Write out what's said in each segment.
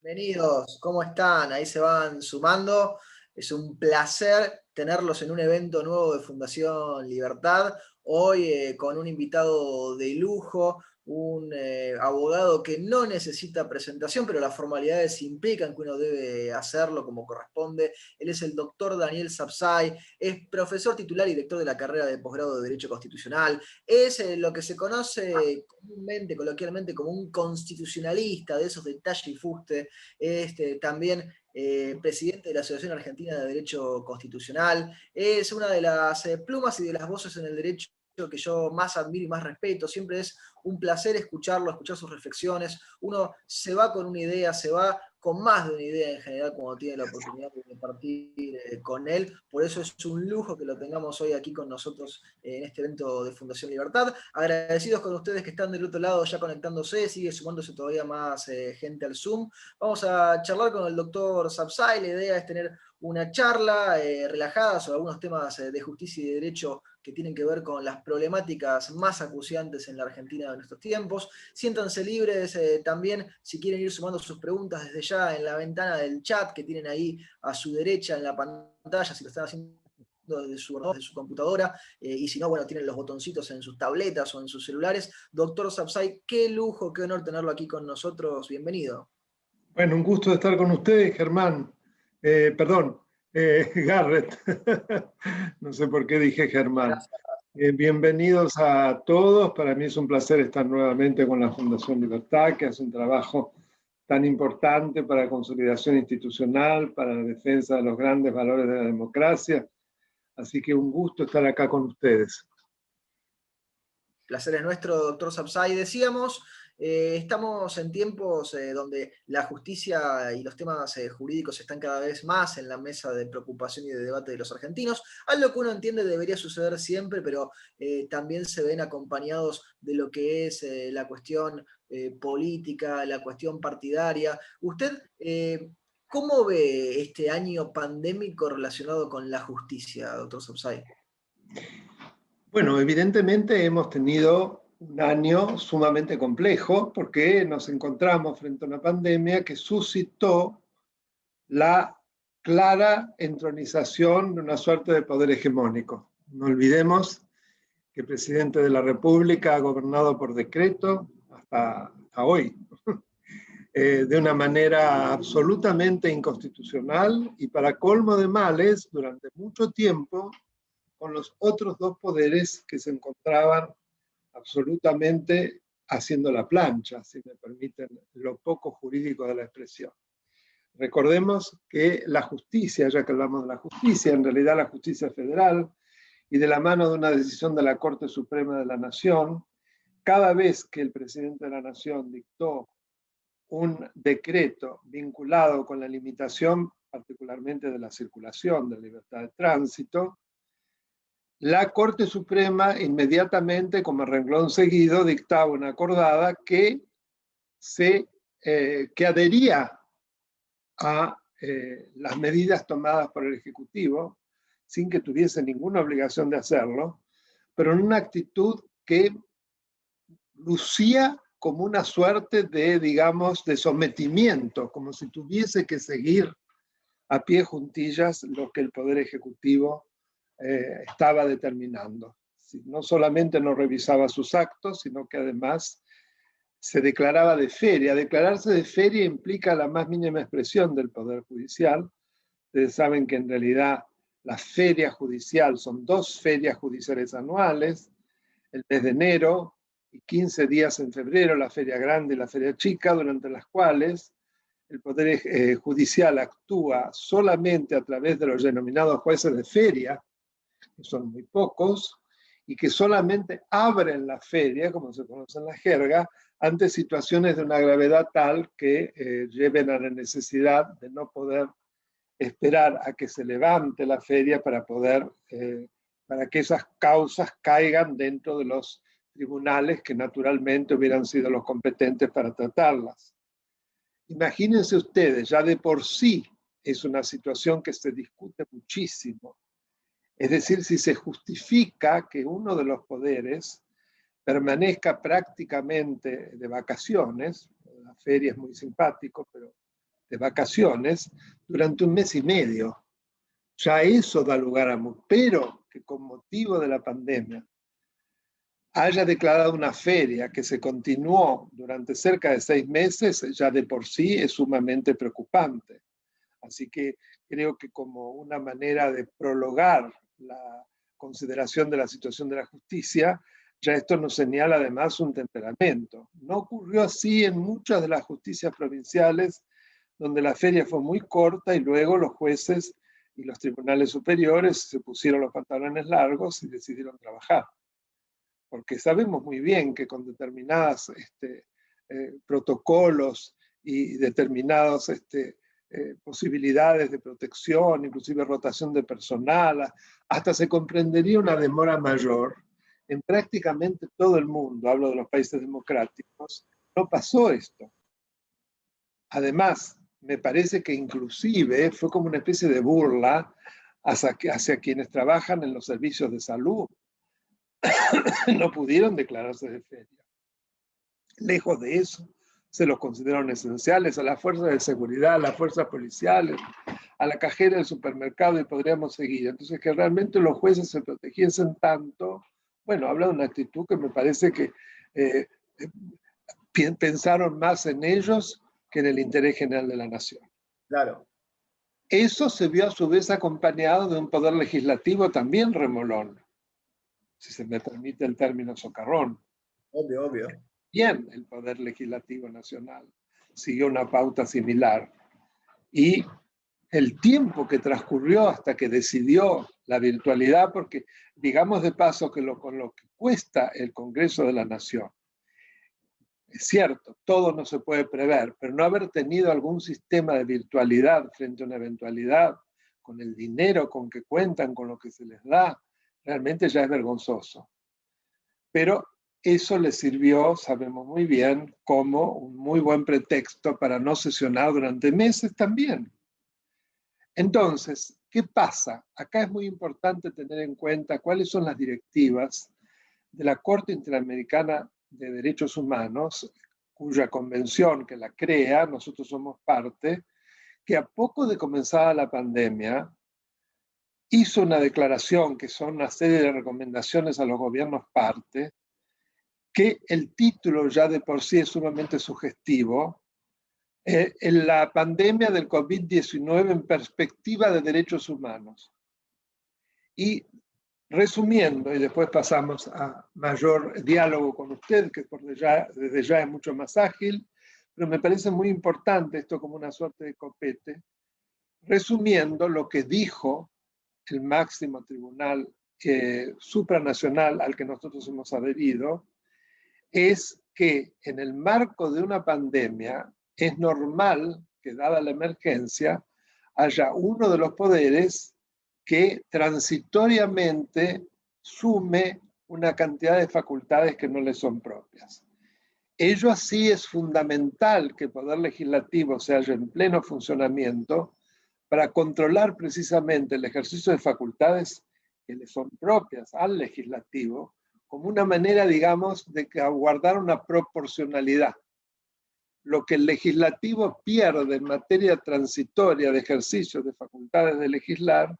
Bienvenidos, ¿cómo están? Ahí se van sumando. Es un placer tenerlos en un evento nuevo de Fundación Libertad. Hoy con un invitado de lujo, un abogado que no necesita presentación, pero las formalidades implican que uno debe hacerlo como corresponde. Él es el doctor Daniel Sapsay, es profesor titular y director de la carrera de posgrado de Derecho Constitucional. Es lo que se conoce comúnmente, coloquialmente, como un constitucionalista de esos de talla y fuste. También presidente de la Asociación Argentina de Derecho Constitucional. Es una de las plumas y de las voces en el derecho que yo más admiro y más respeto. Siempre es un placer escucharlo, escuchar sus reflexiones. Uno se va con una idea, se va con más de una idea en general cuando tiene la oportunidad de compartir con él. Por eso es un lujo que lo tengamos hoy aquí con nosotros en este evento de Fundación Libertad. Agradecidos con ustedes que están del otro lado ya conectándose, sigue sumándose todavía más gente al Zoom. Vamos a charlar con el doctor Sapsay. La idea es tener una charla relajada sobre algunos temas de justicia y de derecho que tienen que ver con las problemáticas más acuciantes en la Argentina de nuestros tiempos. Siéntanse libres también si quieren ir sumando sus preguntas desde ya en la ventana del chat que tienen ahí a su derecha en la pantalla, si lo están haciendo desde su computadora, y si no, bueno, tienen los botoncitos en sus tabletas o en sus celulares. Doctor Sapsay, qué lujo, qué honor tenerlo aquí con nosotros. Bienvenido. Bueno, un gusto estar con ustedes, Germán. Perdón, Garrett. No sé por qué dije Germán. Gracias. Bienvenidos a todos. Para mí es un placer estar nuevamente con la Fundación Libertad, que hace un trabajo tan importante para la consolidación institucional, para la defensa de los grandes valores de la democracia. Así que un gusto estar acá con ustedes. Placer es nuestro, doctor Sapsay. Decíamos, estamos en tiempos donde la justicia y los temas jurídicos están cada vez más en la mesa de preocupación y de debate de los argentinos, algo que uno entiende debería suceder siempre, pero también se ven acompañados de lo que es la cuestión política, la cuestión partidaria. ¿Usted cómo ve este año pandémico relacionado con la justicia, doctor Sapsay? Bueno, evidentemente hemos tenido un año sumamente complejo porque nos encontramos frente a una pandemia que suscitó la clara entronización de una suerte de poder hegemónico. No olvidemos que el presidente de la República ha gobernado por decreto hasta hoy, de una manera absolutamente inconstitucional y para colmo de males durante mucho tiempo con los otros dos poderes que se encontraban absolutamente haciendo la plancha, si me permiten lo poco jurídico de la expresión. Recordemos que la justicia, ya que hablamos de la justicia, en realidad la justicia federal, y de la mano de una decisión de la Corte Suprema de la Nación, cada vez que el presidente de la Nación dictó un decreto vinculado con la limitación particularmente de la circulación, de la libertad de tránsito, la Corte Suprema inmediatamente, como renglón seguido, dictaba una acordada que adhería a las medidas tomadas por el Ejecutivo, sin que tuviese ninguna obligación de hacerlo, pero en una actitud que lucía como una suerte de, digamos, de sometimiento, como si tuviese que seguir a pie juntillas lo que el Poder Ejecutivo estaba determinando. No solamente no revisaba sus actos, sino que además se declaraba de feria. Declararse de feria implica la más mínima expresión del Poder Judicial. Ustedes saben que en realidad la feria judicial son 2 ferias judiciales anuales, el mes de enero y 15 días en febrero, la feria grande y la feria chica, durante las cuales el Poder Judicial actúa solamente a través de los denominados jueces de feria, que son muy pocos, y que solamente abren la feria, como se conoce en la jerga, ante situaciones de una gravedad tal que lleven a la necesidad de no poder esperar a que se levante la feria para que esas causas caigan dentro de los tribunales que naturalmente hubieran sido los competentes para tratarlas. Imagínense ustedes, ya de por sí es una situación que se discute muchísimo. Es decir, si se justifica que uno de los poderes permanezca prácticamente de vacaciones, la feria es muy simpático, pero de vacaciones durante 1 mes y medio. Ya eso da lugar a pero que con motivo de la pandemia haya declarado una feria que se continuó durante cerca de 6 meses, ya de por sí es sumamente preocupante. Así que creo que como una manera de prolongar la consideración de la situación de la justicia, ya esto nos señala además un temperamento. No ocurrió así en muchas de las justicias provinciales, donde la feria fue muy corta y luego los jueces y los tribunales superiores se pusieron los pantalones largos y decidieron trabajar. Porque sabemos muy bien que con determinados protocolos y determinadas posibilidades de protección, inclusive rotación de personal, hasta se comprendería una demora mayor. En prácticamente todo el mundo, hablo de los países democráticos, no pasó esto. Además, me parece que inclusive fue como una especie de burla hacia quienes trabajan en los servicios de salud. No pudieron declararse de feria. Lejos de eso, se los consideraron esenciales a las fuerzas de seguridad, a las fuerzas policiales, a la cajera del supermercado y podríamos seguir. Entonces, que realmente los jueces se protegiesen tanto, bueno, habla de una actitud que me parece que pensaron más en ellos que en el interés general de la nación. Claro. Eso se vio a su vez acompañado de un poder legislativo también remolón, si se me permite el término socarrón. Obvio, obvio. Bien, el Poder Legislativo Nacional siguió una pauta similar. Y el tiempo que transcurrió hasta que decidió la virtualidad, porque digamos de paso que con lo que cuesta el Congreso de la Nación, es cierto, todo no se puede prever, pero no haber tenido algún sistema de virtualidad frente a una eventualidad, con el dinero con que cuentan, con lo que se les da, realmente ya es vergonzoso. Pero eso les sirvió, sabemos muy bien, como un muy buen pretexto para no sesionar durante meses también. Entonces, ¿qué pasa? Acá es muy importante tener en cuenta cuáles son las directivas de la Corte Interamericana de Derechos Humanos, cuya convención que la crea, nosotros somos parte, que a poco de comenzada la pandemia, hizo una declaración que son una serie de recomendaciones a los gobiernos parte, que el título ya de por sí es sumamente sugestivo, en la pandemia del COVID-19 en perspectiva de derechos humanos. Y resumiendo, y después pasamos a mayor diálogo con usted, que desde ya es mucho más ágil, pero me parece muy importante esto como una suerte de copete, resumiendo lo que dijo el máximo tribunal supranacional al que nosotros hemos adherido, es que en el marco de una pandemia es normal que, dada la emergencia, haya uno de los poderes que transitoriamente sume una cantidad de facultades que no le son propias. Ello así es fundamental que el Poder Legislativo se haya en pleno funcionamiento para controlar precisamente el ejercicio de facultades que le son propias al Legislativo, como una manera, digamos, de guardar una proporcionalidad. Lo que el legislativo pierde en materia transitoria de ejercicio de facultades de legislar,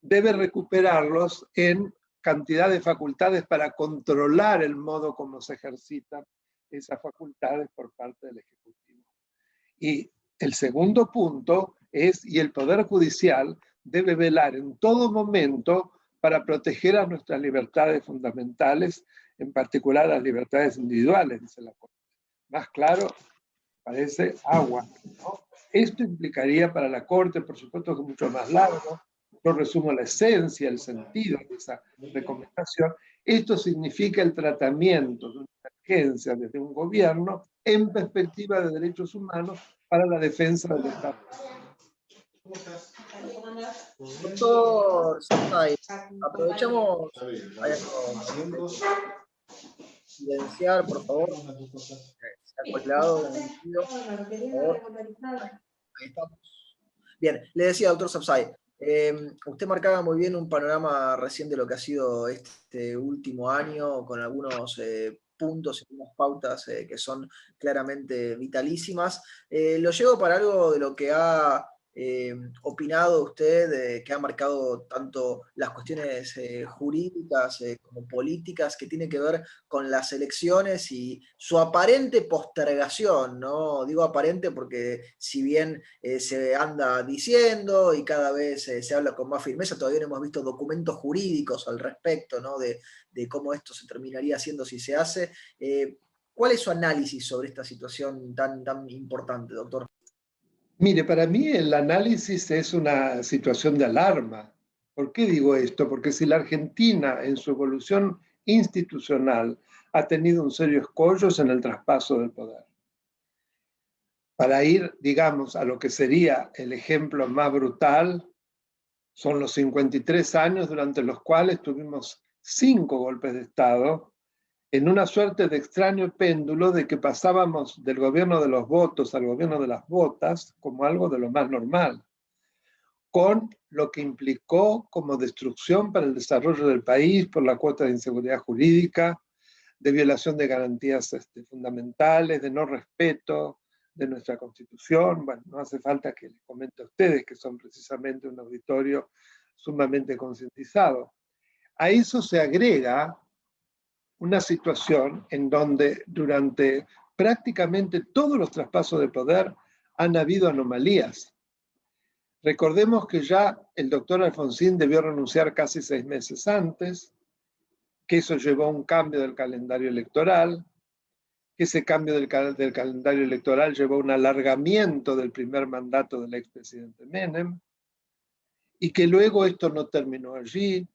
debe recuperarlos en cantidad de facultades para controlar el modo como se ejercitan esas facultades por parte del Ejecutivo. Y el segundo punto es, y el Poder Judicial debe velar en todo momento para proteger a nuestras libertades fundamentales, en particular las libertades individuales, dice la Corte. Más claro, parece agua, ¿no? Esto implicaría para la Corte, por supuesto que es mucho más largo, yo resumo la esencia, el sentido de esa recomendación. Esto significa el tratamiento de una emergencia desde un gobierno en perspectiva de derechos humanos para la defensa del Estado. Doctor Sapay, aprovechamos silenciar, por favor. Se ha colado un ruido, por favor. Ahí estamos. Bien, le decía, doctor Sapsay, usted marcaba muy bien un panorama recién de lo que ha sido este último año, con algunos puntos y unas pautas que son claramente vitalísimas. Lo llevo para algo de lo que ha opinado usted, que ha marcado tanto las cuestiones jurídicas como políticas, que tiene que ver con las elecciones y su aparente postergación, ¿no? Digo aparente porque si bien se anda diciendo y cada vez se habla con más firmeza, todavía no hemos visto documentos jurídicos al respecto, ¿no? De cómo esto se terminaría haciendo si se hace. ¿Cuál es su análisis sobre esta situación tan importante, doctor? Mire, para mí el análisis es una situación de alarma. ¿Por qué digo esto? Porque si la Argentina en su evolución institucional ha tenido un serio escollos en el traspaso del poder, para ir, digamos, a lo que sería el ejemplo más brutal, son los 53 años durante los cuales tuvimos 5 golpes de Estado, en una suerte de extraño péndulo de que pasábamos del gobierno de los votos al gobierno de las botas como algo de lo más normal, con lo que implicó como destrucción para el desarrollo del país por la cuota de inseguridad jurídica, de violación de garantías fundamentales, de no respeto de nuestra Constitución. Bueno, no hace falta que les comente a ustedes que son precisamente un auditorio sumamente concientizado. A eso se agrega una situación en donde durante prácticamente todos los traspasos de poder han habido anomalías. Recordemos que ya el doctor Alfonsín debió renunciar casi 6 meses antes, que eso llevó a un cambio del calendario electoral, que ese cambio del calendario electoral llevó a un alargamiento del primer mandato del expresidente Menem, y que luego esto no terminó allí,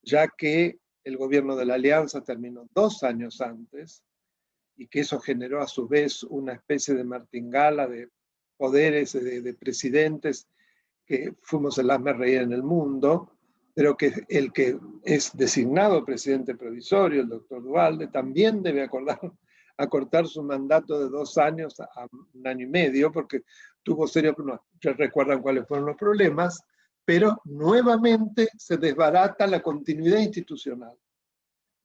ya que el gobierno de la Alianza terminó 2 años antes, y que eso generó a su vez una especie de martingala de poderes, de presidentes, que fuimos el hazmerreír en el mundo, pero que el que es designado presidente provisorio, el doctor Duhalde, también debe acortar su mandato de 2 años a 1 año y medio, porque tuvo serios problemas. Ya recuerdan cuáles fueron los problemas, pero nuevamente se desbarata la continuidad institucional.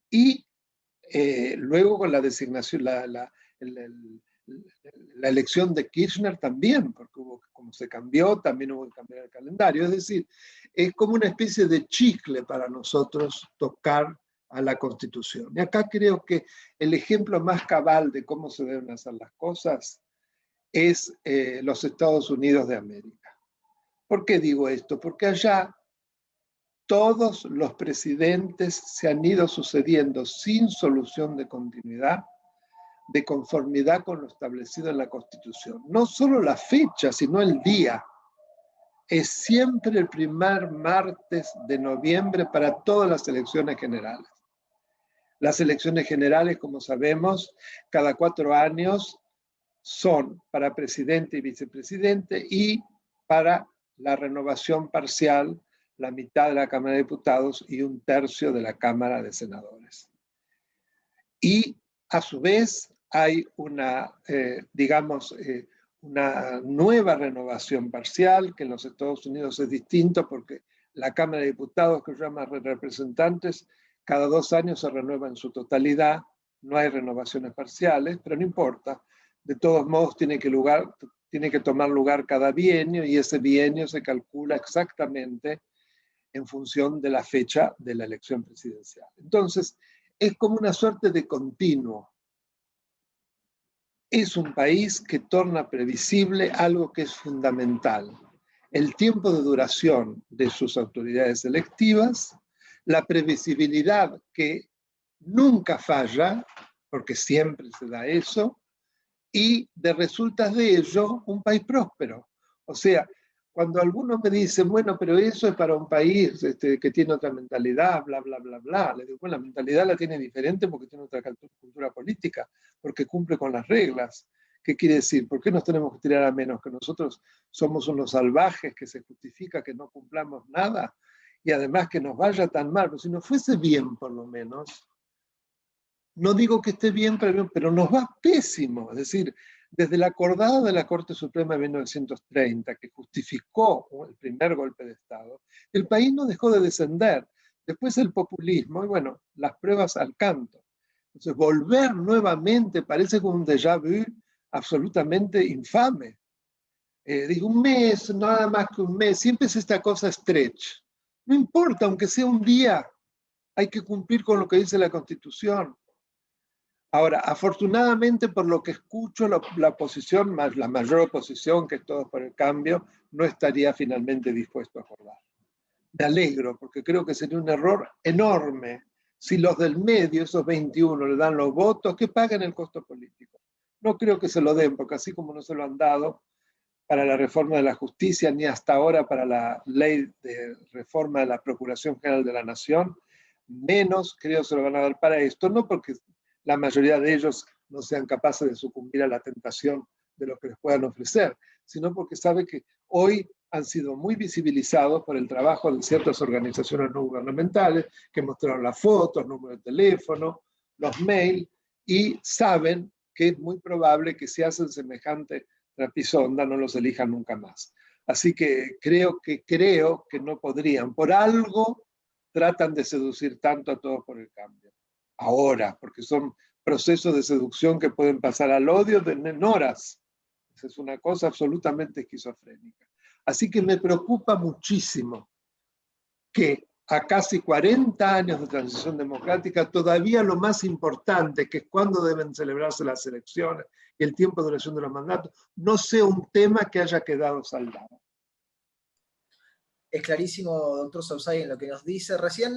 Y luego con la designación, la elección de Kirchner también, porque como se cambió, también hubo que cambiar el calendario. Es decir, es como una especie de chicle para nosotros tocar a la Constitución. Y acá creo que el ejemplo más cabal de cómo se deben hacer las cosas es los Estados Unidos de América. ¿Por qué digo esto? Porque allá todos los presidentes se han ido sucediendo sin solución de continuidad, de conformidad con lo establecido en la Constitución. No solo la fecha, sino el día. Es siempre el primer martes de noviembre para todas las elecciones generales. Las elecciones generales, como sabemos, cada 4 años son para presidente y vicepresidente y para la renovación parcial, la mitad de la Cámara de Diputados y 1/3 de la Cámara de Senadores. Y a su vez hay una, una nueva renovación parcial, que en los Estados Unidos es distinto porque la Cámara de Diputados, que se llama representantes, cada 2 años se renueva en su totalidad, no hay renovaciones parciales, pero no importa. De todos modos tiene que tomar lugar cada bienio y ese bienio se calcula exactamente en función de la fecha de la elección presidencial. Entonces, es como una suerte de continuo. Es un país que torna previsible algo que es fundamental: el tiempo de duración de sus autoridades electivas, la previsibilidad que nunca falla, porque siempre se da eso, y de resultas de ello un país próspero. O sea, cuando algunos me dicen, bueno, pero eso es para un país que tiene otra mentalidad, bla, bla, bla, bla, les digo, bueno, la mentalidad la tiene diferente porque tiene otra cultura política, porque cumple con las reglas. ¿Qué quiere decir? ¿Por qué nos tenemos que tirar a menos? ¿Que nosotros somos unos salvajes que se justifica que no cumplamos nada? Y además que nos vaya tan mal, pero si nos fuese bien por lo menos, no digo que esté bien, pero nos va pésimo. Es decir, desde el acordado de la Corte Suprema de 1930, que justificó el primer golpe de Estado, el país no dejó de descender. Después el populismo, y bueno, las pruebas al canto. Entonces, volver nuevamente parece como un déjà vu absolutamente infame. Digo, un mes, nada más que un mes, siempre es esta cosa stretch. No importa, aunque sea un día, hay que cumplir con lo que dice la Constitución. Ahora, afortunadamente, por lo que escucho, la oposición, más la mayor oposición, que es Todos por el Cambio, no estaría finalmente dispuesto a acordar. Me alegro, porque creo que sería un error enorme si los del medio, esos 21, le dan los votos, que paguen el costo político. No creo que se lo den, porque así como no se lo han dado para la reforma de la justicia, ni hasta ahora para la ley de reforma de la Procuración General de la Nación, menos creo se lo van a dar para esto, no porque la mayoría de ellos no sean capaces de sucumbir a la tentación de lo que les puedan ofrecer, sino porque sabe que hoy han sido muy visibilizados por el trabajo de ciertas organizaciones no gubernamentales que mostraron las fotos, número de teléfono, los mails, y saben que es muy probable que si hacen semejante trapisonda no los elijan nunca más. Así que creo que no podrían. Por algo tratan de seducir tanto a Todos por el Cambio. Ahora, porque son procesos de seducción que pueden pasar al odio en horas. Esa es una cosa absolutamente esquizofrénica. Así que me preocupa muchísimo que a casi 40 años de transición democrática, todavía lo más importante, que es cuándo deben celebrarse las elecciones y el tiempo de duración de los mandatos, no sea un tema que haya quedado saldado. Es clarísimo, doctor Sausay, en lo que nos dice. Recién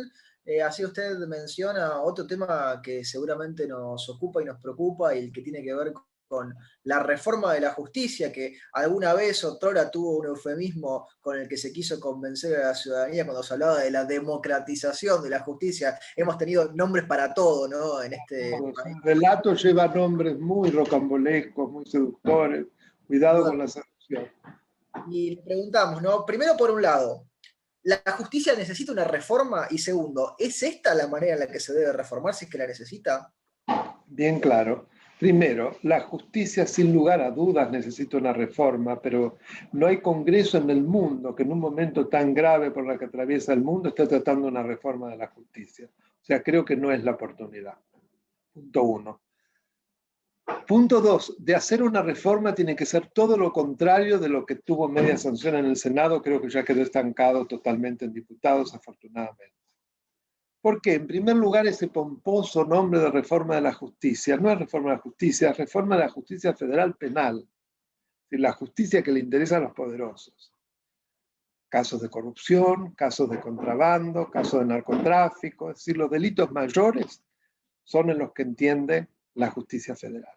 así usted menciona otro tema que seguramente nos ocupa y nos preocupa, y el que tiene que ver con la reforma de la justicia, que alguna vez otrora tuvo un eufemismo con el que se quiso convencer a la ciudadanía cuando se hablaba de la democratización de la justicia. Hemos tenido nombres para todo, ¿no? En este país. El relato lleva nombres muy rocambolescos, muy seductores. Cuidado con la seducción. Y le preguntamos, ¿no? Primero, por un lado, ¿la justicia necesita una reforma? Y segundo, ¿es esta la manera en la que se debe reformar si es que la necesita? Bien claro. Primero, la justicia sin lugar a dudas necesita una reforma, pero no hay congreso en el mundo que en un momento tan grave por la que atraviesa el mundo esté tratando una reforma de la justicia. O sea, creo que no es la oportunidad. Punto uno. Punto dos, de hacer una reforma tiene que ser todo lo contrario de lo que tuvo media sanción en el Senado. Creo que ya quedó estancado totalmente en diputados, afortunadamente. ¿Por qué? En primer lugar, ese pomposo nombre de reforma de la justicia no es reforma de la justicia, es reforma de la justicia federal penal, es decir, la justicia que le interesa a los poderosos. Casos de corrupción, casos de contrabando, casos de narcotráfico, es decir, los delitos mayores son en los que entiende la justicia federal.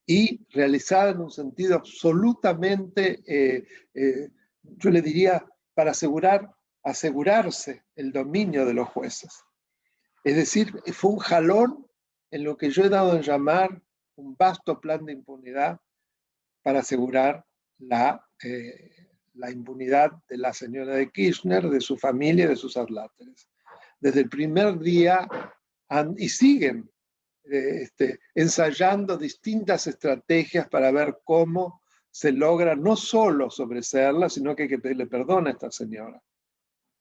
Y realizada en un sentido absolutamente, yo le diría, para asegurarse el dominio de los jueces. Es decir, fue un jalón en lo que yo he dado en llamar un vasto plan de impunidad para asegurar la impunidad de la señora de Kirchner, de su familia y de sus adláteres. Desde el primer día y siguen ensayando distintas estrategias para ver cómo se logra no solo sobreseerla, sino que hay que pedirle perdón a esta señora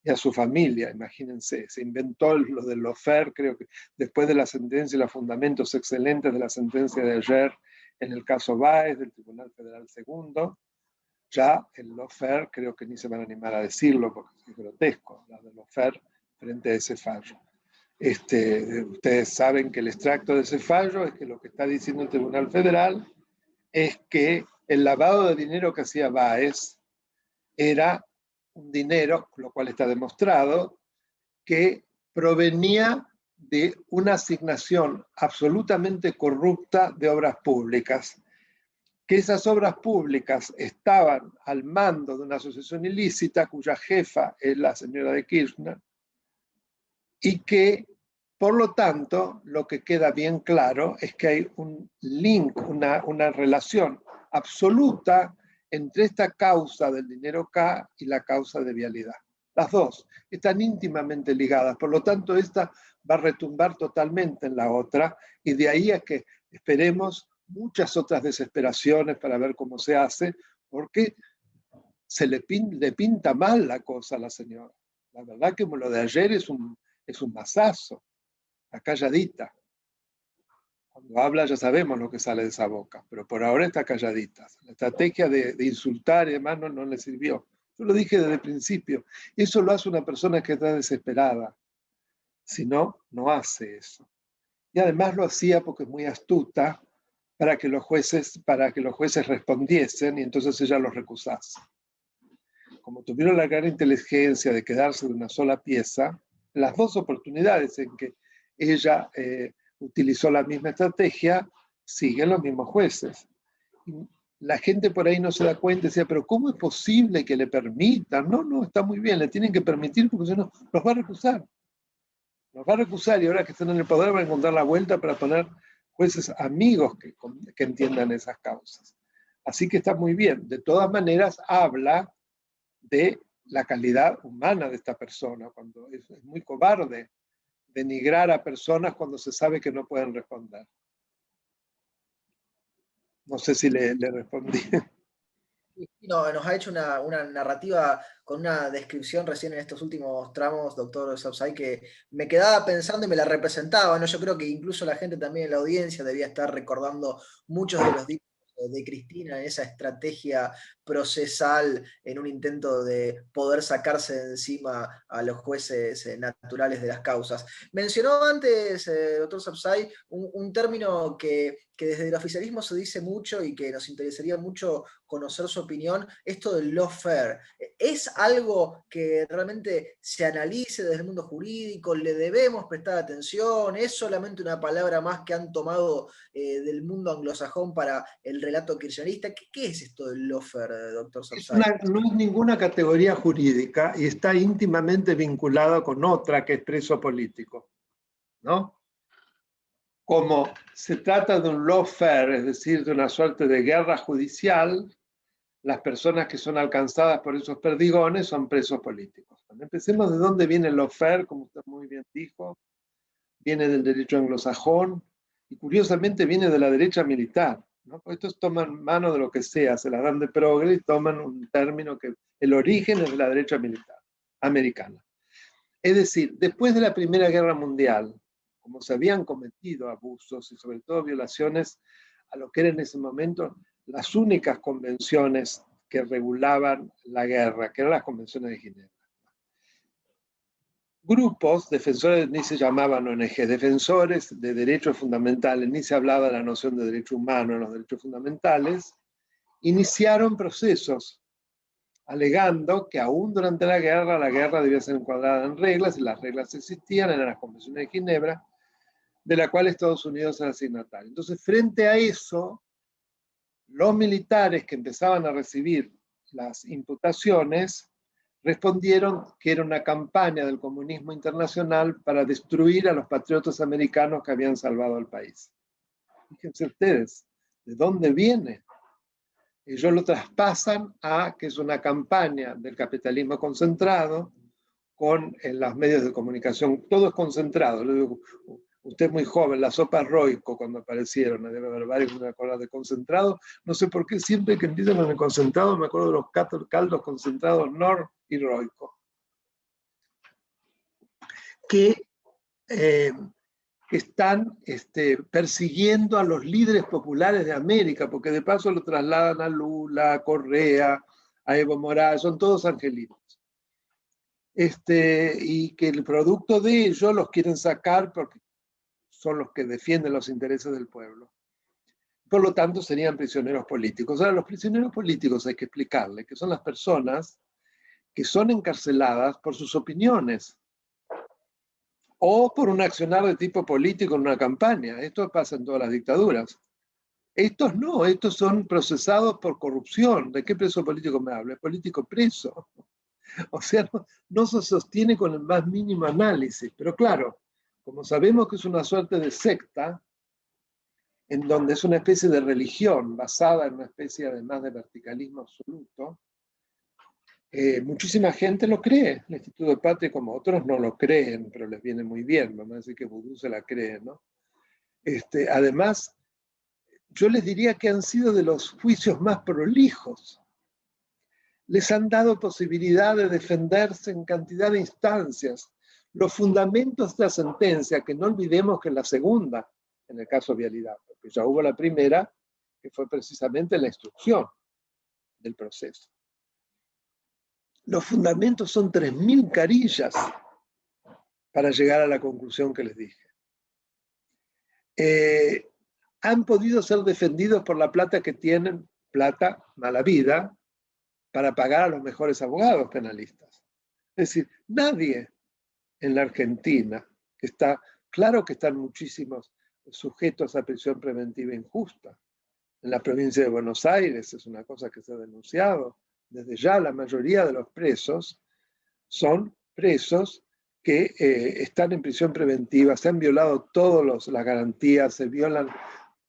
y a su familia. Imagínense, se inventó lo del lawfare, creo que después de la sentencia y los fundamentos excelentes de la sentencia de ayer en el caso Báez del Tribunal Federal Segundo, ya el lawfare creo que ni se van a animar a decirlo porque es grotesco hablar del lawfare frente a ese fallo. Ustedes saben que el extracto de ese fallo es que lo que está diciendo el Tribunal Federal es que el lavado de dinero que hacía Báez era un dinero, lo cual está demostrado, que provenía de una asignación absolutamente corrupta de obras públicas, que esas obras públicas estaban al mando de una asociación ilícita cuya jefa es la señora de Kirchner, y que, por lo tanto, lo que queda bien claro es que hay un link, una relación absoluta entre esta causa del dinero K y la causa de vialidad. Las dos están íntimamente ligadas, por lo tanto, esta va a retumbar totalmente en la otra, y de ahí a que esperemos muchas otras desesperaciones para ver cómo se hace, porque le pinta mal la cosa a la señora. La verdad que lo de ayer es un masazo, la calladita. Cuando habla ya sabemos lo que sale de esa boca, pero por ahora está calladita. La estrategia de insultar y demás no le sirvió. Yo lo dije desde el principio. Eso lo hace una persona que está desesperada. Si no, no hace eso. Y además lo hacía porque es muy astuta para que los jueces respondiesen y entonces ella los recusase. Como tuvieron la gran inteligencia de quedarse de una sola pieza, las dos oportunidades en que ella utilizó la misma estrategia, siguen los mismos jueces. Y la gente por ahí no se da cuenta y decía, pero ¿cómo es posible que le permitan? No, está muy bien, le tienen que permitir porque si no, los va a recusar. Los va a recusar y ahora que están en el poder van a encontrar la vuelta para poner jueces amigos que entiendan esas causas. Así que está muy bien. De todas maneras, habla de la calidad humana de esta persona, cuando es muy cobarde denigrar a personas cuando se sabe que no pueden responder. No sé si le respondí. No, nos ha hecho una narrativa con una descripción recién en estos últimos tramos, doctor Sapsay, que me quedaba pensando y me la representaba, ¿no? Yo creo que incluso la gente también en la audiencia debía estar recordando muchos de los dichos de Cristina en esa estrategia procesal, en un intento de poder sacarse de encima a los jueces naturales de las causas. Mencionó antes, doctor Sapsay, un término que desde el oficialismo se dice mucho y que nos interesaría mucho conocer su opinión, esto del lawfare. ¿Es algo que realmente se analice desde el mundo jurídico? ¿Le debemos prestar atención? ¿Es solamente una palabra más que han tomado del mundo anglosajón para el relato kirchnerista? ¿Qué es esto del lawfare, doctor Sapsay? No es ninguna categoría jurídica y está íntimamente vinculada con otra que es preso político, ¿no? Como se trata de un lawfare, es decir, de una suerte de guerra judicial, las personas que son alcanzadas por esos perdigones son presos políticos. Empecemos de dónde viene el lawfare, como usted muy bien dijo, viene del derecho anglosajón y curiosamente viene de la derecha militar, ¿no? Estos toman mano de lo que sea, se la dan de progre y toman un término que el origen es de la derecha militar americana. Es decir, después de la Primera Guerra Mundial, como se habían cometido abusos y sobre todo violaciones a lo que eran en ese momento las únicas convenciones que regulaban la guerra, que eran las convenciones de Ginebra. Grupos, defensores, ni se llamaban ONG, defensores de derechos fundamentales, ni se hablaba de la noción de derecho humano en los derechos fundamentales, iniciaron procesos alegando que aún durante la guerra debía ser encuadrada en reglas, y las reglas existían, eran las convenciones de Ginebra, de la cual Estados Unidos era signatario. Entonces, frente a eso, los militares que empezaban a recibir las imputaciones respondieron que era una campaña del comunismo internacional para destruir a los patriotas americanos que habían salvado al país. Fíjense ustedes, ¿de dónde viene? Ellos lo traspasan a que es una campaña del capitalismo concentrado con los medios de comunicación, todo es concentrado. Usted es muy joven, las sopas Royco cuando aparecieron, debe haber varios que me acuerdo de concentrado, no sé por qué siempre que empiezan con el concentrado me acuerdo de los caldos concentrados Nor y Royco, que están persiguiendo a los líderes populares de América, porque de paso lo trasladan a Lula, a Correa, a Evo Morales, son todos angelitos. Y que el producto de ellos los quieren sacar porque son los que defienden los intereses del pueblo. Por lo tanto, serían prisioneros políticos. Ahora, los prisioneros políticos hay que explicarle que son las personas que son encarceladas por sus opiniones o por un accionar de tipo político en una campaña. Esto pasa en todas las dictaduras. Estos no, estos son procesados por corrupción. ¿De qué preso político me habla? Es político preso. O sea, no se sostiene con el más mínimo análisis. Pero claro, como sabemos que es una suerte de secta, en donde es una especie de religión basada en una especie además de verticalismo absoluto, muchísima gente lo cree. El Instituto de Patria, como otros, no lo creen, pero les viene muy bien. Vamos a decir que Vudú se la cree, ¿no? Además, yo les diría que han sido de los juicios más prolijos. Les han dado posibilidad de defenderse en cantidad de instancias. Los fundamentos de la sentencia, que no olvidemos que la segunda en el caso Vialidad, porque ya hubo la primera, que fue precisamente la instrucción del proceso. Los fundamentos son 3.000 carillas para llegar a la conclusión que les dije. Han podido ser defendidos por la plata que tienen, plata, mala vida, para pagar a los mejores abogados penalistas. Es decir, nadie en la Argentina, que está, claro que están muchísimos sujetos a prisión preventiva injusta. En la provincia de Buenos Aires es una cosa que se ha denunciado. Desde ya la mayoría de los presos son presos que están en prisión preventiva, se han violado todas las garantías, se violan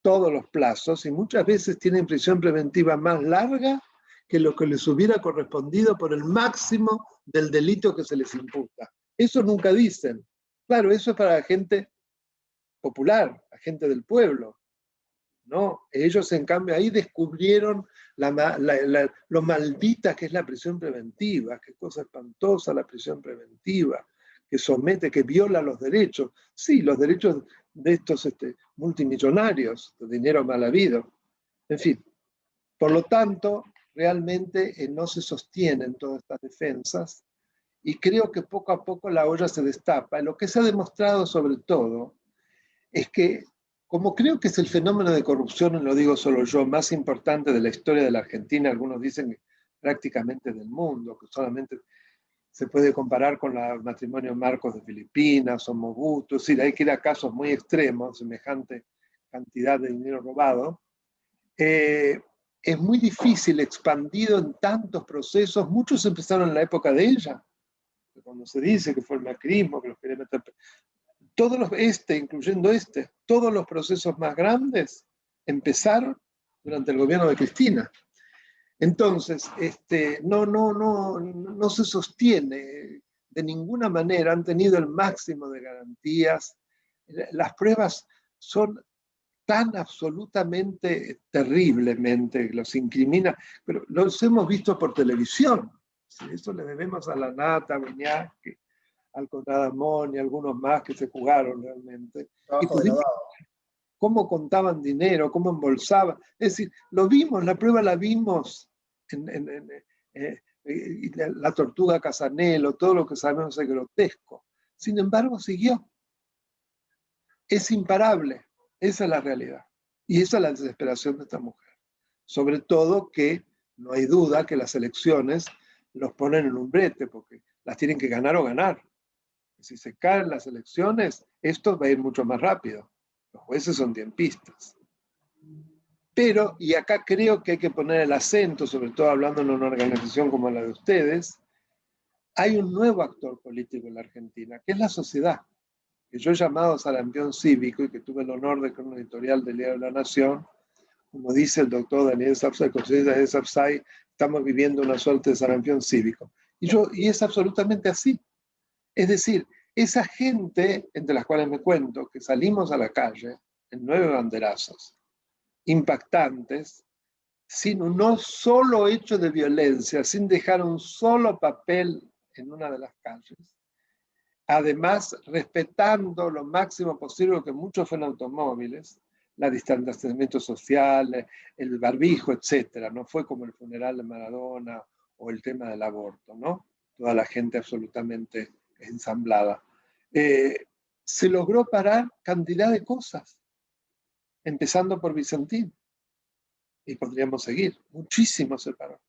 todos los plazos y muchas veces tienen prisión preventiva más larga que lo que les hubiera correspondido por el máximo del delito que se les imputa. Eso nunca dicen. Claro, eso es para la gente popular, la gente del pueblo. ¿No? Ellos, en cambio, ahí descubrieron lo maldita que es la prisión preventiva, qué cosa espantosa la prisión preventiva, que somete, que viola los derechos. Sí, los derechos de estos multimillonarios, de dinero mal habido. En fin, por lo tanto, realmente no se sostienen todas estas defensas y creo que poco a poco la olla se destapa. Lo que se ha demostrado sobre todo es que, como creo que es el fenómeno de corrupción, y lo digo solo yo, más importante de la historia de la Argentina, algunos dicen que prácticamente del mundo, que solamente se puede comparar con los matrimonios Marcos de Filipinas o Mobutu, es decir, hay que ir a casos muy extremos, semejante cantidad de dinero robado. Es muy difícil, expandido en tantos procesos, muchos empezaron en la época de ella, cuando se dice que fue el macrismo, que los quería meter... Todos los, incluyendo todos los procesos más grandes empezaron durante el gobierno de Cristina. Entonces, no se sostiene de ninguna manera, han tenido el máximo de garantías. Las pruebas son tan absolutamente, terriblemente, los incrimina, pero los hemos visto por televisión. Eso le debemos a la Nata, Beñat, al Conradamón y algunos más que se jugaron realmente. Y pudimos ver cómo contaban dinero, cómo embolsaban. Es decir, lo vimos, la prueba la vimos la tortuga Casanelo, todo lo que sabemos es grotesco. Sin embargo, siguió. Es imparable. Esa es la realidad. Y esa es la desesperación de esta mujer. Sobre todo que no hay duda que las elecciones los ponen en un brete, porque las tienen que ganar o ganar. Si se caen las elecciones, esto va a ir mucho más rápido. Los jueces son tiempistas. Pero, y acá creo que hay que poner el acento, sobre todo hablando en una organización como la de ustedes, hay un nuevo actor político en la Argentina, que es la sociedad, que yo he llamado sarampión cívico y que tuve el honor de que en un editorial del Diario de la Nación, como dice el doctor Daniel Sapsay, el consejero Daniel Sapsay, estamos viviendo una suerte de sarampión cívico. Y es absolutamente así. Es decir, esa gente, entre las cuales me cuento, que salimos a la calle en 9 banderazos, impactantes, sin un solo hecho de violencia, sin dejar un solo papel en una de las calles, además respetando lo máximo posible, que muchos fueron automóviles, el distanciamiento social, el barbijo, etc. No fue como el funeral de Maradona o el tema del aborto, ¿no? Toda la gente absolutamente ensamblada. Se logró parar cantidad de cosas, empezando por Vicentín. Y podríamos seguir. Muchísimo se paró.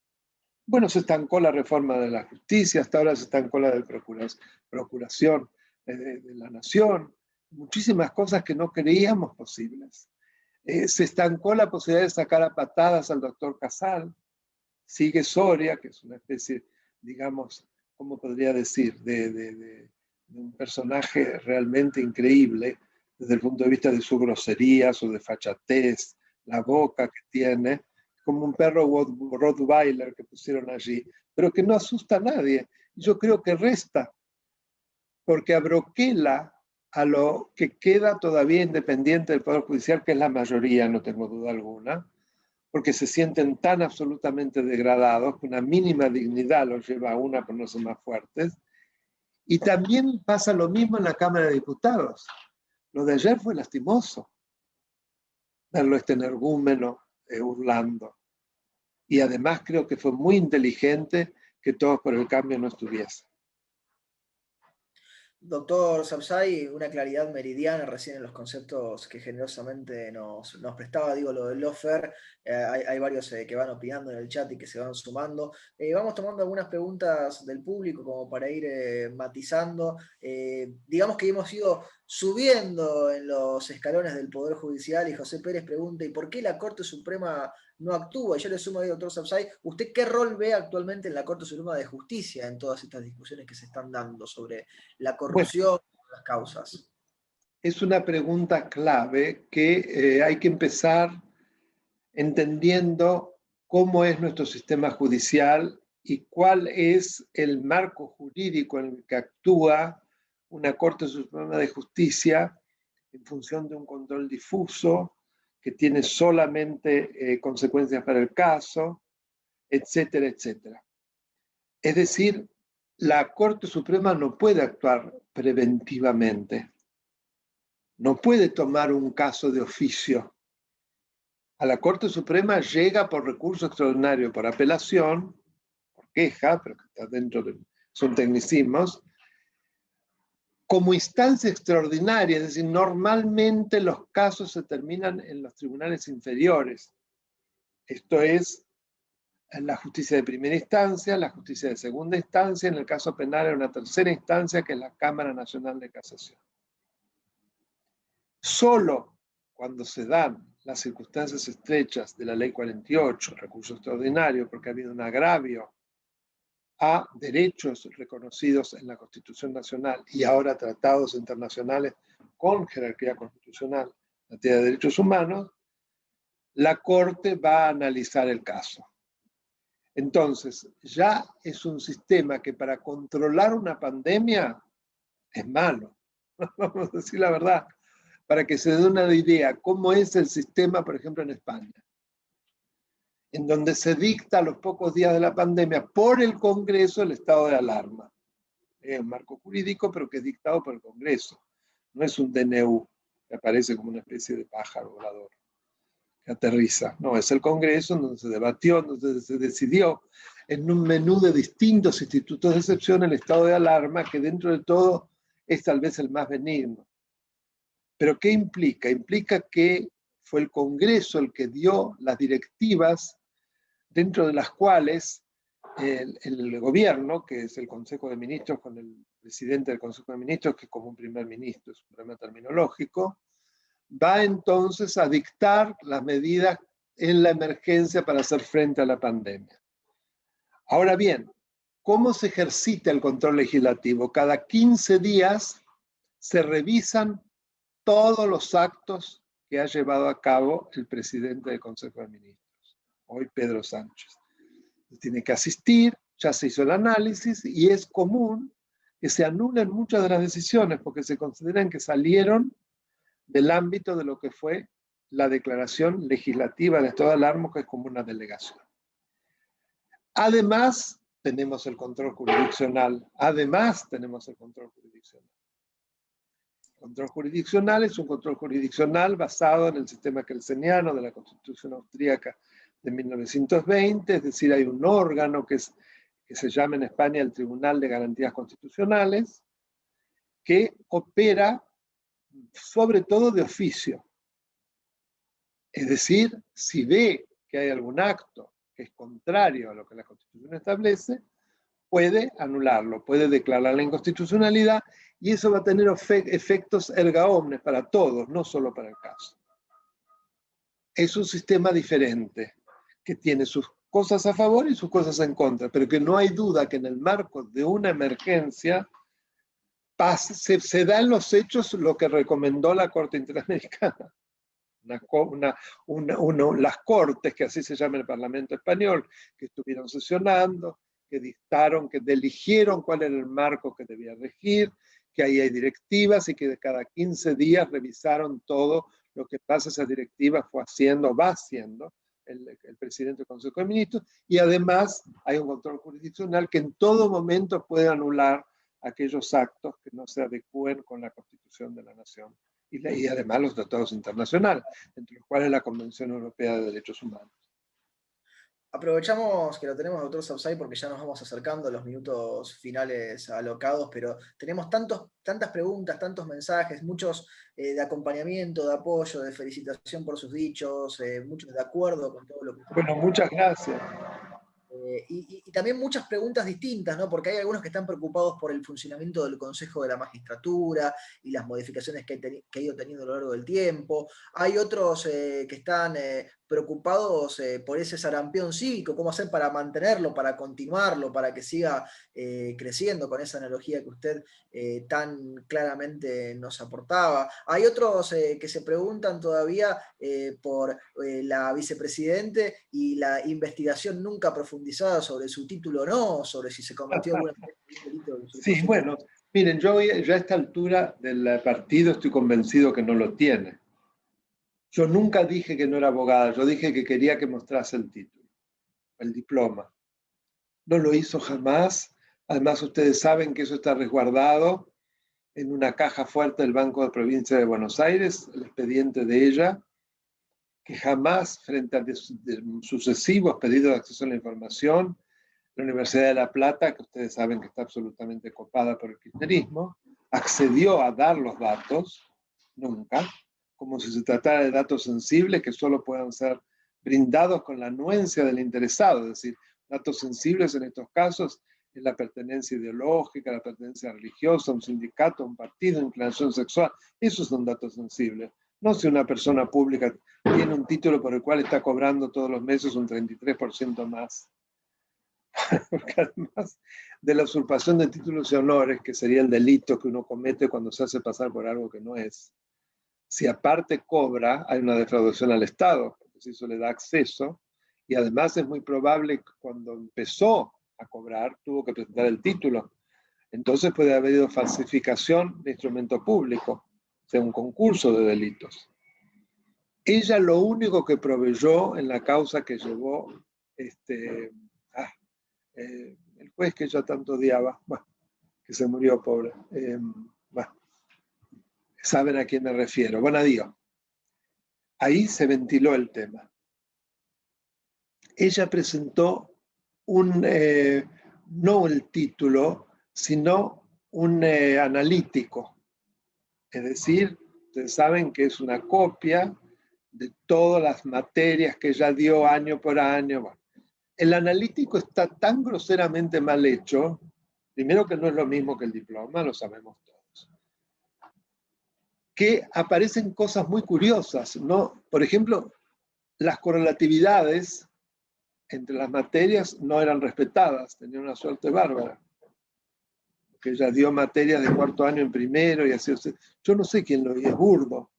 Bueno, se estancó la reforma de la justicia, hasta ahora se estancó la de procuración de la nación. Muchísimas cosas que no creíamos posibles. Se estancó la posibilidad de sacar a patadas al doctor Casal. Sigue Soria, que es una especie, digamos, ¿cómo podría decir? De un personaje realmente increíble desde el punto de vista de su grosería, su desfachatez, la boca que tiene, como un perro Rottweiler que pusieron allí, pero que no asusta a nadie. Yo creo que resta, porque abroquela a lo que queda todavía independiente del Poder Judicial, que es la mayoría, no tengo duda alguna, porque se sienten tan absolutamente degradados que una mínima dignidad los lleva a una por no ser más fuertes. Y también pasa lo mismo en la Cámara de Diputados. Lo de ayer fue lastimoso. verlo este energúmeno hurlando. Y además creo que fue muy inteligente que Todos por el Cambio no estuviese. Doctor Sapsay, una claridad meridiana recién en los conceptos que generosamente nos prestaba, digo, lo del Lofer. Hay varios que van opinando en el chat y que se van sumando. Vamos tomando algunas preguntas del público como para ir matizando. Digamos que hemos ido subiendo en los escalones del Poder Judicial y José Pérez pregunta, ¿y por qué la Corte Suprema no actúa? Y yo le sumo ahí, doctor Sapsay, ¿usted qué rol ve actualmente en la Corte Suprema de Justicia en todas estas discusiones que se están dando sobre la Bueno, corrupción, las causas? es una pregunta clave que hay que empezar entendiendo cómo es nuestro sistema judicial y cuál es el marco jurídico en el que actúa una Corte Suprema de Justicia en función de un control difuso que tiene solamente consecuencias para el caso, etcétera, etcétera. Es decir, la Corte Suprema no puede actuar preventivamente, no puede tomar un caso de oficio. A la Corte Suprema llega por recurso extraordinario, por apelación, por queja, pero que está dentro de, son tecnicismos, como instancia extraordinaria, es decir, normalmente los casos se terminan en los tribunales inferiores. Esto es en la justicia de primera instancia, la justicia de segunda instancia, en el caso penal en una tercera instancia, que es la Cámara Nacional de Casación. Solo cuando se dan las circunstancias estrechas de la Ley 48, recurso extraordinario, porque ha habido un agravio a derechos reconocidos en la Constitución Nacional y ahora tratados internacionales con jerarquía constitucional en materia de derechos humanos, la Corte va a analizar el caso. Entonces, ya es un sistema que para controlar una pandemia es malo. Vamos a decir la verdad, para que se dé una idea cómo es el sistema, por ejemplo, en España, en donde se dicta a los pocos días de la pandemia por el Congreso el estado de alarma. Es un marco jurídico, pero que es dictado por el Congreso. No es un DNU que aparece como una especie de pájaro volador que aterriza. No, es el Congreso en donde se debatió, donde se decidió en un menú de distintos institutos de excepción el estado de alarma, que dentro de todo es tal vez el más benigno. ¿Pero qué implica? Implica que fue el Congreso el que dio las directivas dentro de las cuales el gobierno, que es el Consejo de Ministros con el presidente del Consejo de Ministros, que es como un primer ministro, es un problema terminológico, va entonces a dictar las medidas en la emergencia para hacer frente a la pandemia. Ahora bien, ¿cómo se ejercita el control legislativo? Cada 15 días se revisan todos los actos que ha llevado a cabo el presidente del Consejo de Ministros, hoy Pedro Sánchez. Tiene que asistir, ya se hizo el análisis y es común que se anulen muchas de las decisiones porque se consideran que salieron del ámbito de lo que fue la declaración legislativa de estado de alarma, que es como una delegación. Además, tenemos el control jurisdiccional. El control jurisdiccional es un control jurisdiccional basado en el sistema kelseniano de la Constitución austríaca de 1920, es decir, hay un órgano que se llama en España el Tribunal de Garantías Constitucionales, que opera sobre todo de oficio. Es decir, si ve que hay algún acto que es contrario a lo que la Constitución establece, puede anularlo, puede declarar la inconstitucionalidad y eso va a tener efectos erga omnes para todos, no solo para el caso. Es un sistema diferente que tiene sus cosas a favor y sus cosas en contra, pero que no hay duda que en el marco de una emergencia se da en los hechos lo que recomendó la Corte Interamericana. Las cortes, que así se llama el Parlamento español, que estuvieron sesionando, que dictaron, que eligieron cuál era el marco que debía regir, que ahí hay directivas y que de cada 15 días revisaron todo lo que pasa esa directiva va haciendo el presidente del Consejo de Ministros, y además hay un control jurisdiccional que en todo momento puede anular aquellos actos que no se adecúen con la Constitución de la Nación y además los tratados internacionales, entre los cuales la Convención Europea de Derechos Humanos. Aprovechamos que lo tenemos, doctor Sausay, porque ya nos vamos acercando a los minutos finales alocados, pero tenemos tantas preguntas, tantos mensajes, muchos de acompañamiento, de apoyo, de felicitación por sus dichos, muchos de acuerdo con todo lo que usted Bueno, muchas gracias. y también muchas preguntas distintas, ¿no? Porque hay algunos que están preocupados por el funcionamiento del Consejo de la Magistratura y las modificaciones que ha ido teniendo a lo largo del tiempo. Hay otros que están preocupados por ese sarampión cívico, cómo hacer para mantenerlo, para continuarlo, para que siga creciendo con esa analogía que usted tan claramente nos aportaba. Hay otros que se preguntan todavía por la vicepresidente y la investigación nunca profundizada sobre su título o no, sobre si se cometió algún delito de Sí, usurpación. bueno, miren, yo ya a esta altura del partido estoy convencido que no lo tiene. Yo nunca dije que no era abogada, yo dije que quería que mostrase el título, el diploma. No lo hizo jamás. Además, ustedes saben que eso está resguardado en una caja fuerte del Banco de Provincia de Buenos Aires, el expediente de ella, que jamás, frente a sucesivos pedidos de acceso a la información, la Universidad de La Plata, que ustedes saben que está absolutamente copada por el kirchnerismo, accedió a dar los datos, nunca, como si se tratara de datos sensibles que solo puedan ser brindados con la anuencia del interesado, es decir, datos sensibles en estos casos es la pertenencia ideológica, la pertenencia religiosa, un sindicato, un partido, inclinación sexual, esos son datos sensibles. No si una persona pública tiene un título por el cual está cobrando todos los meses un 33% más. Porque además de la usurpación de títulos y honores, que sería el delito que uno comete cuando se hace pasar por algo que no es, si aparte cobra, hay una defraudación al Estado, porque si eso le da acceso, y además es muy probable que cuando empezó a cobrar tuvo que presentar el título. Entonces puede haber habido falsificación de instrumento público, o sea, un concurso de delitos. Ella lo único que proveyó en la causa que llevó el juez que ella tanto odiaba, bueno, que se murió pobre, bueno, saben a quién me refiero, Bonadío. Ahí se ventiló el tema. Ella presentó no el título, sino un analítico. Es decir, ustedes saben que es una copia de todas las materias que ella dio año por año. Bueno, el analítico está tan groseramente mal hecho, primero que no es lo mismo que el diploma, lo sabemos todos, que aparecen cosas muy curiosas, ¿no? Por ejemplo, las correlatividades entre las materias no eran respetadas, tenía una suerte bárbara, que ella dio materias de cuarto año en primero y así. Yo no sé quién lo es burdo.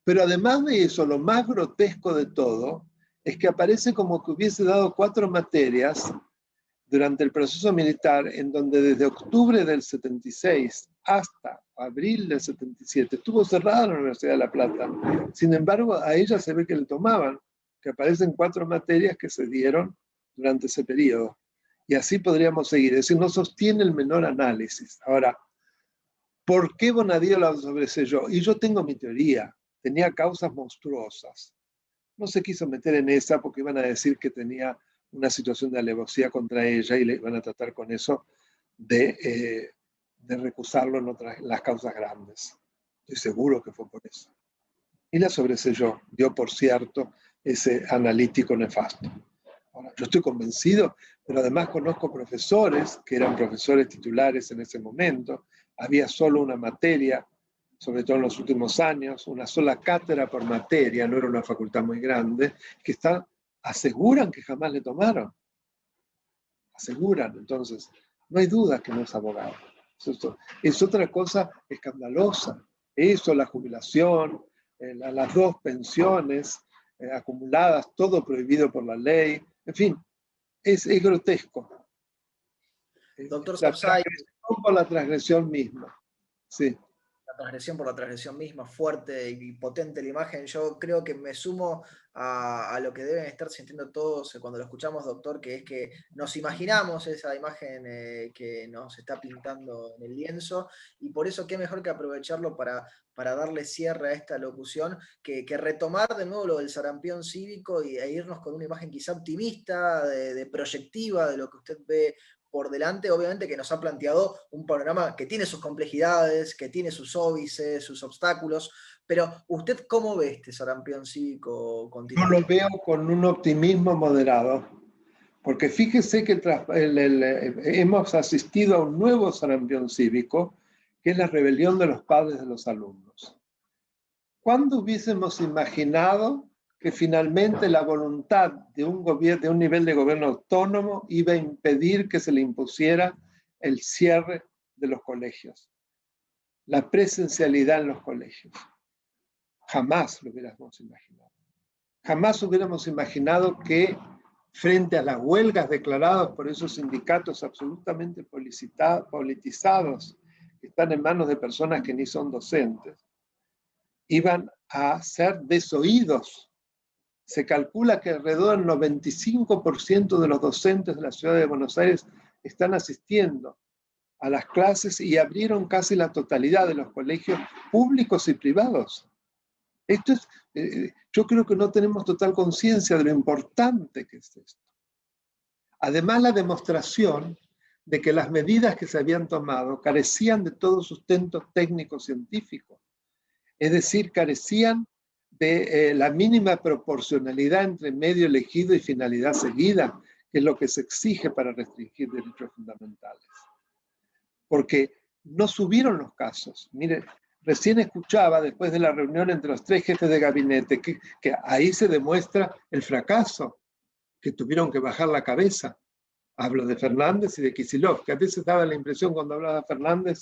Pero además de eso, lo más grotesco de todo es que aparece como que hubiese dado 4 materias durante el proceso militar, en donde desde octubre del 76 hasta abril del 77 estuvo cerrada la Universidad de La Plata. Sin embargo, a ella se ve que le tomaban, que aparecen 4 materias que se dieron durante ese periodo. Y así podríamos seguir. Es decir, no sostiene el menor análisis. Ahora, ¿por qué Bonadío la sobreseyó? Y yo tengo mi teoría. Tenía causas monstruosas. No se quiso meter en esa porque iban a decir que tenía una situación de alevosía contra ella y le iban a tratar con eso de recusarlo en las causas grandes. Estoy seguro que fue por eso. Y la sobreseyó, dio por cierto ese analítico nefasto. Ahora, yo estoy convencido, pero además conozco profesores que eran profesores titulares en ese momento. Había solo una materia, sobre todo en los últimos años, una sola cátedra por materia, no era una facultad muy grande, que aseguran que jamás le tomaron. Aseguran, entonces, no hay duda que no es abogado. Es otra cosa escandalosa. Eso, la jubilación, las 2 pensiones acumuladas, todo prohibido por la ley, en fin, es grotesco. Doctor La Sausay, transgresión por la transgresión misma. Sí. la transgresión por la transgresión misma, fuerte y potente la imagen. Yo creo que me sumo a lo que deben estar sintiendo todos cuando lo escuchamos, doctor, que es que nos imaginamos esa imagen que nos está pintando en el lienzo, y por eso qué mejor que aprovecharlo para darle cierre a esta locución, que retomar de nuevo lo del sarampión cívico e irnos con una imagen quizá optimista, de proyectiva, de lo que usted ve por delante. Obviamente que nos ha planteado un panorama que tiene sus complejidades, que tiene sus óbices, sus obstáculos, pero ¿usted cómo ve este sarampión cívico Yo lo continental? veo con un optimismo moderado, porque fíjese que hemos asistido a un nuevo sarampión cívico, que es la rebelión de los padres de los alumnos. ¿Cuándo hubiésemos imaginado que finalmente la voluntad de un nivel de gobierno autónomo iba a impedir que se le impusiera el cierre de los colegios, la presencialidad en los colegios? Jamás lo hubiéramos imaginado. Jamás hubiéramos imaginado que frente a las huelgas declaradas por esos sindicatos absolutamente politizados, que están en manos de personas que ni son docentes, iban a ser desoídos. Se calcula que alrededor del 95% de los docentes de la ciudad de Buenos Aires están asistiendo a las clases y abrieron casi la totalidad de los colegios públicos y privados. Esto es, yo creo que no tenemos total conciencia de lo importante que es esto. Además, la demostración de que las medidas que se habían tomado carecían de todo sustento técnico-científico. Es decir, carecían de la mínima proporcionalidad entre medio elegido y finalidad seguida, que es lo que se exige para restringir derechos fundamentales. Porque no subieron los casos. Mire, recién escuchaba, después de la reunión entre los 3 jefes de gabinete, que ahí se demuestra el fracaso, que tuvieron que bajar la cabeza. Hablo de Fernández y de Kicillof, que a veces daba la impresión cuando hablaba Fernández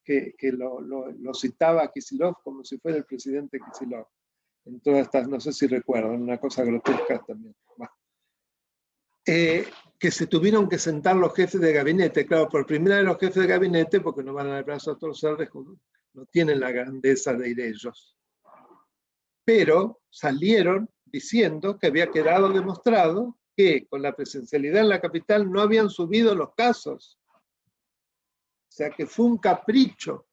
que lo citaba a Kicillof como si fuera el presidente Kicillof. En todas estas, no sé si recuerdan, una cosa grotesca también. Que se tuvieron que sentar los jefes de gabinete. Claro, por primera vez los jefes de gabinete, porque no van a dar brazo a torcer, no tienen la grandeza de ir ellos. Pero salieron diciendo que había quedado demostrado que con la presencialidad en la capital no habían subido los casos. O sea que fue un capricho.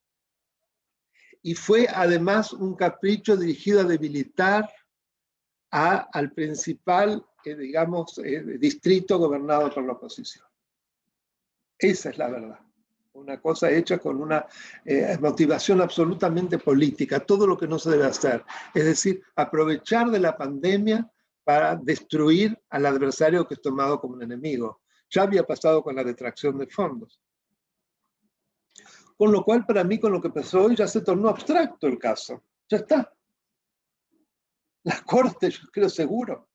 Y fue además un capricho dirigido a debilitar al principal, distrito gobernado por la oposición. Esa es la verdad. Una cosa hecha con una motivación absolutamente política, todo lo que no se debe hacer. Es decir, aprovechar de la pandemia para destruir al adversario que es tomado como un enemigo. Ya había pasado con la detracción de fondos. Con lo cual, para mí, con lo que pasó hoy, ya se tornó abstracto el caso. Ya está. La Corte, yo creo seguro.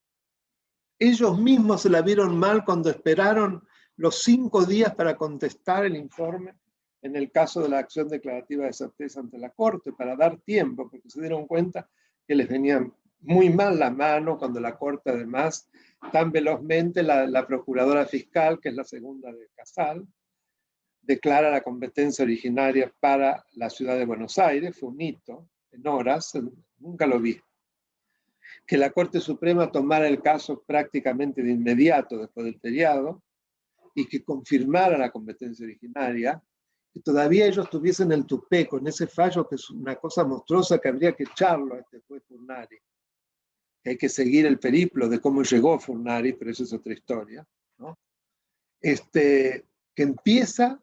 Ellos mismos se la vieron mal cuando esperaron los 5 días para contestar el informe en el caso de la acción declarativa de certeza ante la Corte, para dar tiempo, porque se dieron cuenta que les venían muy mal la mano cuando la Corte, además, tan velozmente, la Procuradora Fiscal, que es la segunda de Casal, declara la competencia originaria para la ciudad de Buenos Aires. Fue un hito, en horas, nunca lo vi. Que la Corte Suprema tomara el caso prácticamente de inmediato después del feriado y que confirmara la competencia originaria, que todavía ellos tuviesen el tupé con ese fallo, que es una cosa monstruosa, que habría que echarlo a este juez Furnari. Que hay que seguir el periplo de cómo llegó Furnari, pero eso es otra historia, ¿no? Que empieza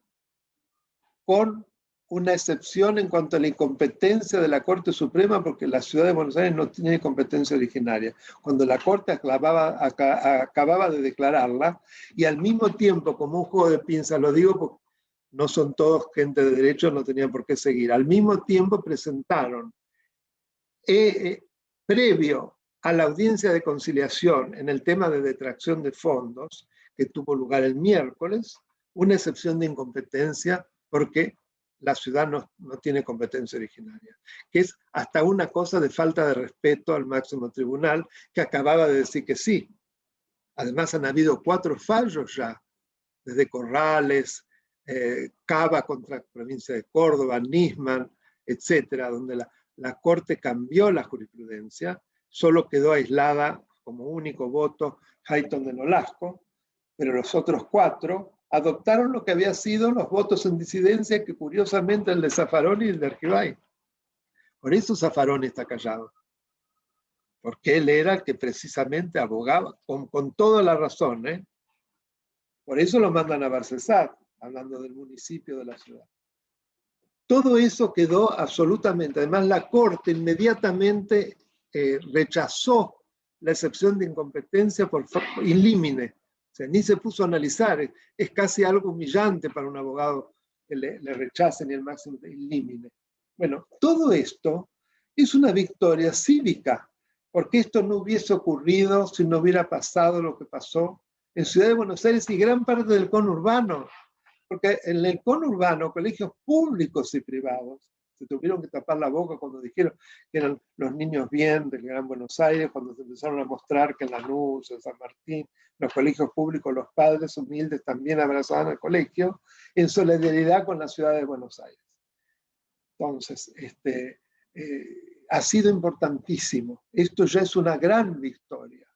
con una excepción en cuanto a la incompetencia de la Corte Suprema, porque la ciudad de Buenos Aires no tiene competencia originaria. Cuando la Corte acababa de declararla, y al mismo tiempo, como un juego de pinzas, lo digo porque no son todos gente de derecho, no tenían por qué seguir, al mismo tiempo presentaron, previo a la audiencia de conciliación en el tema de detracción de fondos, que tuvo lugar el miércoles, una excepción de incompetencia porque la ciudad no tiene competencia originaria, que es hasta una cosa de falta de respeto al máximo tribunal, que acababa de decir que sí. Además han habido 4 fallos ya, desde Corrales, Cava contra la provincia de Córdoba, Nisman, etcétera, donde la Corte cambió la jurisprudencia, Solo quedó aislada como único voto Hayton de Nolasco, pero los otros 4 adoptaron lo que había sido los votos en disidencia, que curiosamente el de Zaffaroni y el de Argibay. Por eso Zaffaroni está callado, porque él era el que precisamente abogaba, con toda la razón, ¿eh? Por eso lo mandan a Barcesat, hablando del municipio de la ciudad. Todo eso quedó absolutamente, además la Corte inmediatamente rechazó la excepción de incompetencia por in limine, o sea, ni se puso a analizar, es casi algo humillante para un abogado que le rechacen el máximo de in limine. Bueno, todo esto es una victoria cívica, porque esto no hubiese ocurrido si no hubiera pasado lo que pasó en Ciudad de Buenos Aires y gran parte del conurbano, porque en el conurbano, colegios públicos y privados se tuvieron que tapar la boca cuando dijeron que eran los niños bien del Gran Buenos Aires, cuando se empezaron a mostrar que en Lanús, en San Martín, los colegios públicos, los padres humildes también abrazaban al colegio, en solidaridad con la ciudad de Buenos Aires. Entonces, ha sido importantísimo. Esto ya es una gran victoria.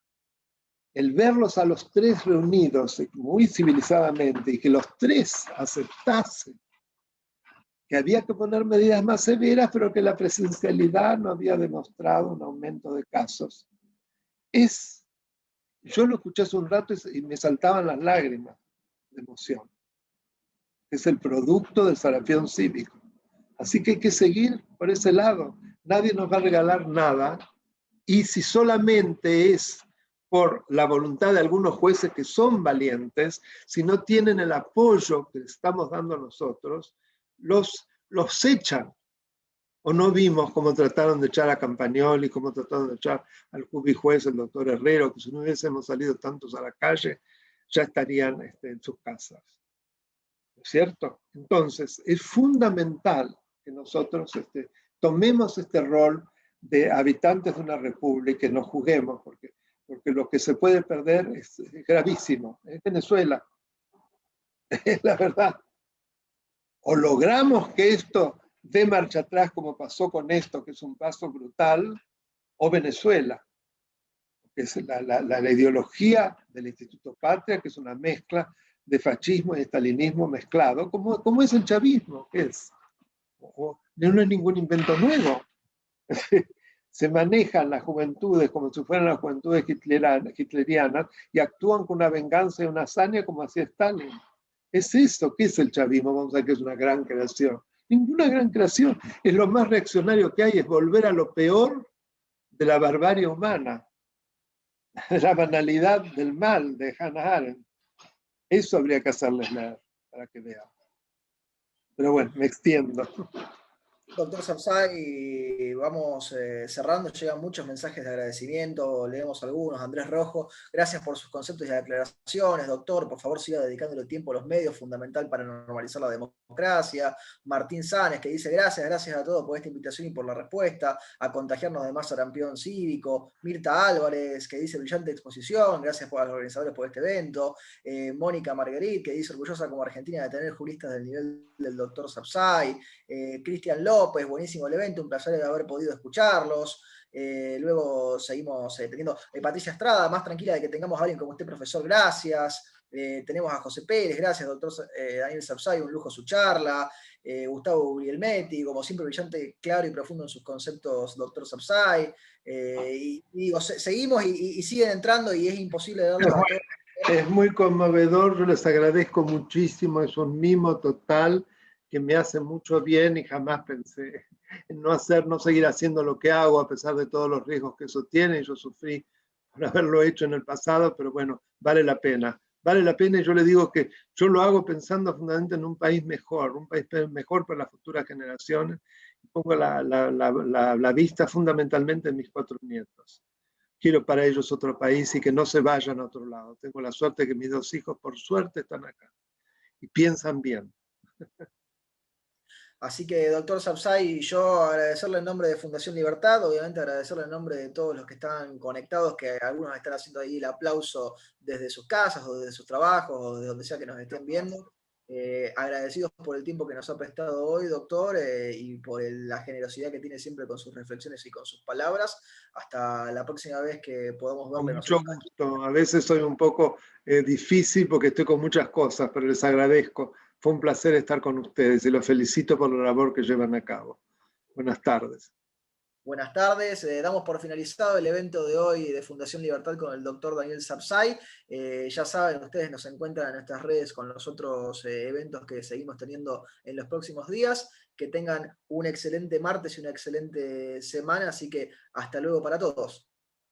El verlos a los 3 reunidos muy civilizadamente y que los 3 aceptasen que había que poner medidas más severas, pero que la presencialidad no había demostrado un aumento de casos. Yo lo escuché hace un rato y me saltaban las lágrimas de emoción. Es el producto del sarampión cívico. Así que hay que seguir por ese lado. Nadie nos va a regalar nada. Y si solamente es por la voluntad de algunos jueces que son valientes, si no tienen el apoyo que estamos dando nosotros, los echan. O no vimos cómo trataron de echar a Campagnoli, cómo trataron de echar al juez, el doctor Herrero, que si no hubiésemos salido tantos a la calle, ya estarían en sus casas. ¿No es cierto? Entonces, es fundamental que nosotros tomemos este rol de habitantes de una república y no juguemos, porque lo que se puede perder es gravísimo. Es Venezuela, es la verdad. O logramos que esto dé marcha atrás, como pasó con esto, que es un paso brutal, o Venezuela, que es la ideología del Instituto Patria, que es una mezcla de fascismo y estalinismo mezclado, como es el chavismo, que es. No es ningún invento nuevo. Se manejan las juventudes como si fueran las juventudes hitlerianas y actúan con una venganza y una hazaña como hacía Stalin. Es eso, ¿qué es el chavismo? Vamos a ver que es una gran creación. Ninguna gran creación. Es lo más reaccionario que hay, es volver a lo peor de la barbarie humana, la banalidad del mal de Hannah Arendt. Eso habría que hacerles leer para que vean. Pero bueno, me extiendo. Doctor Sapsay, vamos cerrando, llegan muchos mensajes de agradecimiento, leemos algunos. Andrés Rojo, gracias por sus conceptos y aclaraciones, doctor, por favor siga dedicándole tiempo a los medios, fundamental para normalizar la democracia. Martín Sáenz, que dice gracias a todos por esta invitación y por la respuesta, a contagiarnos de más sarampión cívico. Mirta Álvarez, que dice brillante exposición, gracias a los organizadores por este evento. Mónica Marguerite, que dice orgullosa como argentina de tener juristas del nivel del doctor Sapsay. Cristian López, buenísimo el evento, un placer de haber podido escucharlos. Luego seguimos teniendo Patricia Estrada, más tranquila de que tengamos a alguien como usted, profesor, gracias. Tenemos a José Pérez, gracias, doctor Daniel Sapsay, un lujo su charla. Gustavo Guglielmetti, como siempre brillante, claro y profundo en sus conceptos, doctor Sapsay. Y digo, seguimos y siguen entrando y es imposible darlos a todos. Es muy conmovedor, yo les agradezco muchísimo, es un mimo total que me hace mucho bien y jamás pensé en no seguir haciendo lo que hago a pesar de todos los riesgos que eso tiene. Yo sufrí por haberlo hecho en el pasado, pero bueno, vale la pena. Vale la pena y yo le digo que yo lo hago pensando fundamentalmente en un país mejor para las futuras generaciones. Pongo la vista fundamentalmente en mis 4 nietos. Quiero para ellos otro país y que no se vayan a otro lado. Tengo la suerte que mis 2 hijos, por suerte, están acá y piensan bien. Así que, doctor Sapsay, yo agradecerle en nombre de Fundación Libertad, obviamente agradecerle en nombre de todos los que están conectados, que algunos están haciendo ahí el aplauso desde sus casas o desde sus trabajos o de donde sea que nos estén viendo. Agradecidos por el tiempo que nos ha prestado hoy, doctor, y por la generosidad que tiene siempre con sus reflexiones y con sus palabras. Hasta la próxima vez que podamos Con verle mucho nosotros. gusto. A veces soy un poco difícil porque estoy con muchas cosas, pero les agradezco. Fue un placer estar con ustedes y los felicito por la labor que llevan a cabo. Buenas tardes. Buenas tardes, damos por finalizado el evento de hoy de Fundación Libertad con el doctor Daniel Sapsay. Ya saben, ustedes nos encuentran en nuestras redes con los otros eventos que seguimos teniendo en los próximos días. Que tengan un excelente martes y una excelente semana, así que hasta luego para todos.